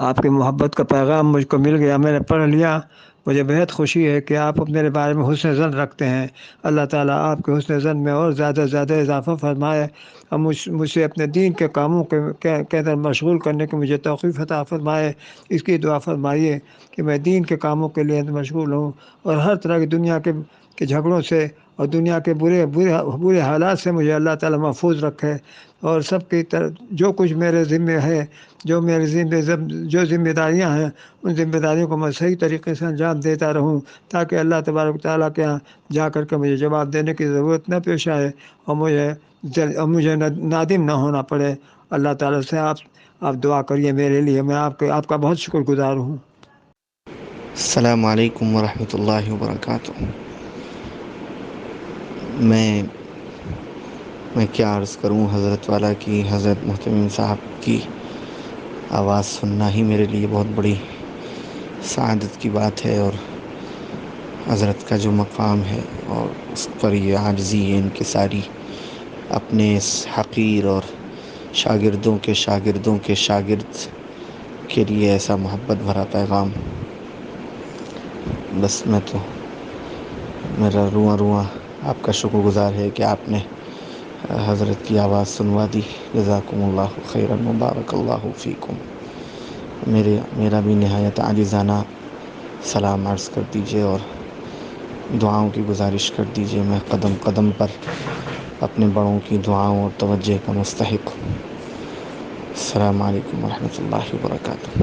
آپ کی محبت کا پیغام مجھ کو مل گیا، میں نے پڑھ لیا، مجھے بہت خوشی ہے کہ آپ میرے بارے میں حسن ظن رکھتے ہیں۔ اللہ تعالیٰ آپ کے حسن ظن میں اور زیادہ سے زیادہ اضافہ فرمائے، اور مجھ سے اپنے دین کے کاموں کے اندر مشغول کرنے کی مجھے توفیق عطا فرمائے۔ اس کی دعا فرمائیے کہ میں دین کے کاموں کے لیے مشغول ہوں، اور ہر طرح کی دنیا کے جھگڑوں سے اور دنیا کے برے حالات سے مجھے اللہ تعالیٰ محفوظ رکھے، اور سب کی جو کچھ میرے ذمے ہے، جو ذمہ داریاں ہیں، ان ذمہ داریوں کو میں صحیح طریقے سے انجام دیتا رہوں، تاکہ اللہ تبارک و تعالیٰ کے یہاں جا کر کے مجھے جواب دینے کی ضرورت نہ پیش آئے، اور مجھے نادم نہ ہونا پڑے۔ اللہ تعالیٰ سے آپ دعا کریے میرے لیے، میں آپ کا بہت شکر گزار ہوں۔ السلام علیکم ورحمۃ اللہ وبرکاتہ۔ میں کیا عرض کروں حضرت والا کی، حضرت محتمین صاحب کی آواز سننا ہی میرے لیے بہت بڑی سعادت کی بات ہے، اور حضرت کا جو مقام ہے اور اس پر یہ عاجزی، یہ انکساری، اپنے اس حقیر اور شاگردوں کے شاگرد کے لیے ایسا محبت بھرا پیغام، بس میرا رواں آپ کا شکر گزار ہے کہ آپ نے حضرت کی آواز سنوا دی۔ جزاکم اللہ خیرا وبارک اللہ فیکم۔ میرا بھی نہایت عاجزانہ سلام عرض کر دیجیے اور دعاؤں کی گزارش کر دیجیے۔ میں قدم قدم پر اپنے بڑوں کی دعاؤں اور توجہ کا مستحق ہوں۔ السلام علیکم ورحمۃ اللہ وبرکاتہ۔